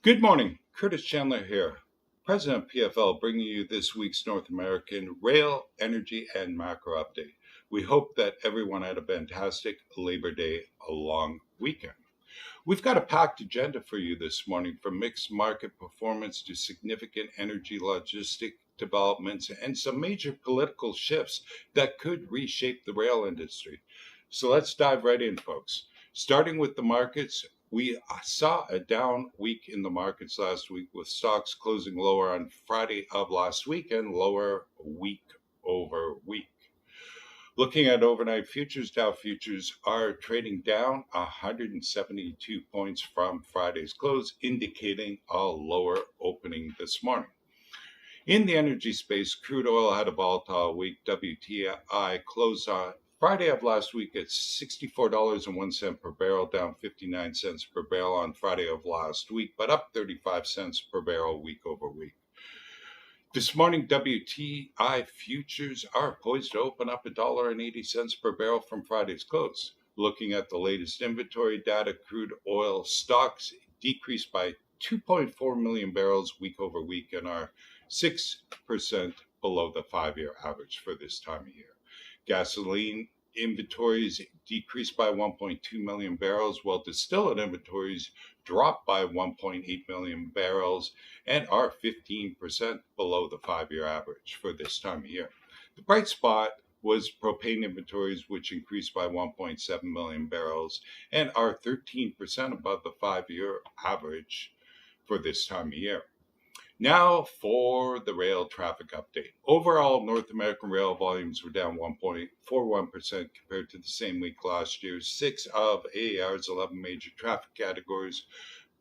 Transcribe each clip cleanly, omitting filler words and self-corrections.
Good morning, Curtis Chandler here, President of PFL, bringing you this week's North American rail, energy, and macro update. We hope that everyone had a fantastic Labor Day long weekend. We've got a packed agenda for you this morning, from mixed market performance to significant energy logistic developments and some major political shifts that could reshape the rail industry. So let's dive right in, folks. Starting with the markets, we saw a down week in the markets last week, with stocks closing lower on Friday of last week and lower week over week. Looking at overnight futures, Dow futures are trading down 172 points from Friday's close, indicating a lower opening this morning. In the energy space, crude oil had a volatile week. WTI closed on Friday of last week at $64.01 per barrel, down 59 cents per barrel on Friday of last week, but up 35 cents per barrel week over week. This morning, WTI futures are poised to open up $1.80 per barrel from Friday's close. Looking at the latest inventory data, crude oil stocks decreased by 2.4 million barrels week over week and are 6% below the 5-year average for this time of year. Gasoline inventories decreased by 1.2 million barrels, while distillate inventories dropped by 1.8 million barrels and are 15% below the 5-year average for this time of year. The bright spot was propane inventories, which increased by 1.7 million barrels and are 13% above the 5-year average for this time of year. Now for the rail traffic update. Overall, North American rail volumes were down 1.41% compared to the same week last year. 6 of AAR's 11 major traffic categories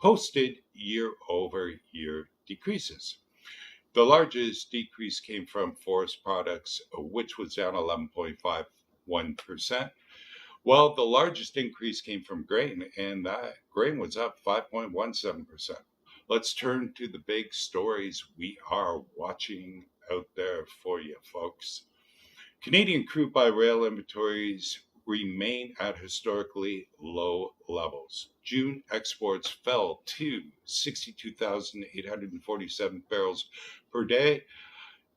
posted year-over-year decreases. The largest decrease came from forest products, which was down 11.51%, while the largest increase came from grain, and that grain was up 5.17%. Let's turn to the big stories we are watching out there for you, folks. Canadian crude by rail inventories remain at historically low levels. June exports fell to 62,847 barrels per day,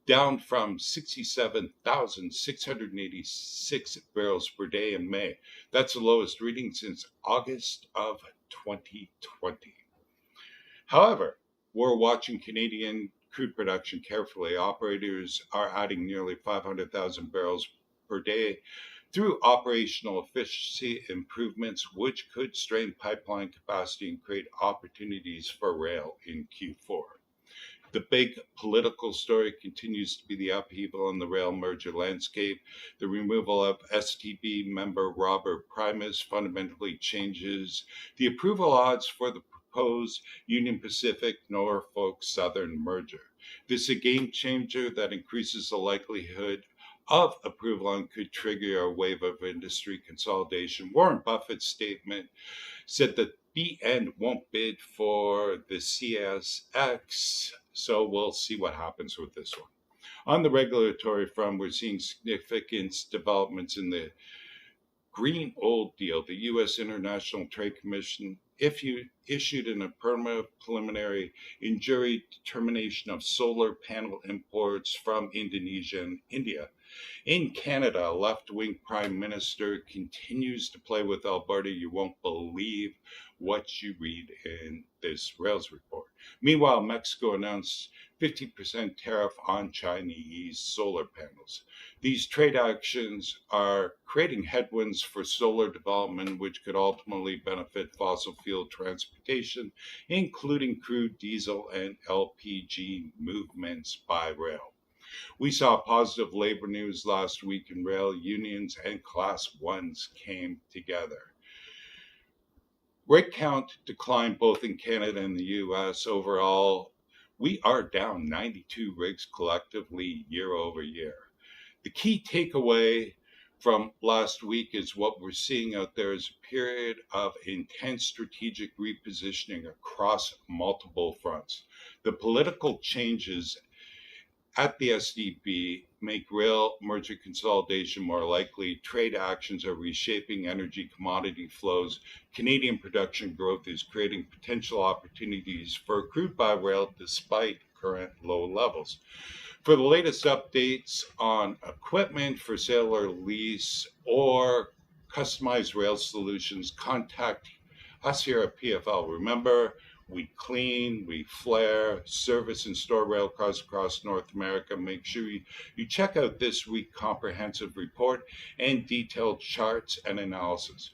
down from 67,686 barrels per day in May. That's the lowest reading since August of 2020. However, we're watching Canadian crude production carefully. Operators are adding nearly 500,000 barrels per day through operational efficiency improvements, which could strain pipeline capacity and create opportunities for rail in Q4. The big political story continues to be the upheaval in the rail merger landscape. The removal of STB member Robert Primus fundamentally changes the approval odds for the proposed Union Pacific Norfolk Southern merger. This is a game changer that increases the likelihood of approval and could trigger a wave of industry consolidation. Warren Buffett's statement said that BN won't bid for the CSX, so we'll see what happens with this one. On the regulatory front, we're seeing significant developments in the Green Old Deal. The U.S. International Trade Commission issued an affirmative preliminary injury determination of solar panel imports from Indonesia and India. In Canada, a left-wing prime minister continues to play with Alberta. You won't believe what you read in this Rails report. Meanwhile, Mexico announced 50% tariff on Chinese solar panels. These trade actions are creating headwinds for solar development, which could ultimately benefit fossil fuel transportation, including crude, diesel, and LPG movements by rail. We saw positive labor news last week in rail. Unions and Class 1s came together. Rig count declined both in Canada and the U.S. Overall, we are down 92 rigs collectively year over year. The key takeaway from last week is what we're seeing out there is a period of intense strategic repositioning across multiple fronts. The political changes At the SDB, make rail merger consolidation more likely. Trade actions are reshaping energy commodity flows. Canadian production growth is creating potential opportunities for crude by rail despite current low levels. For the latest updates on equipment for sale or lease or customized rail solutions, contact us here at PFL. Remember, we clean, we flare, service, and store rail cars across North America. Make sure you check out this week's comprehensive report and detailed charts and analysis.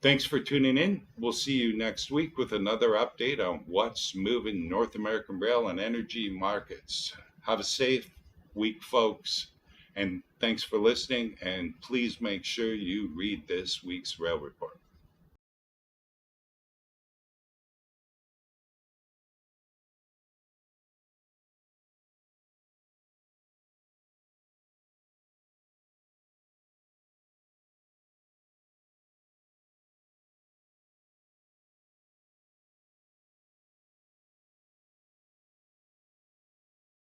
Thanks for tuning in. We'll see you next week with another update on what's moving North American rail and energy markets. Have a safe week, folks, and thanks for listening. And please make sure you read this week's rail report.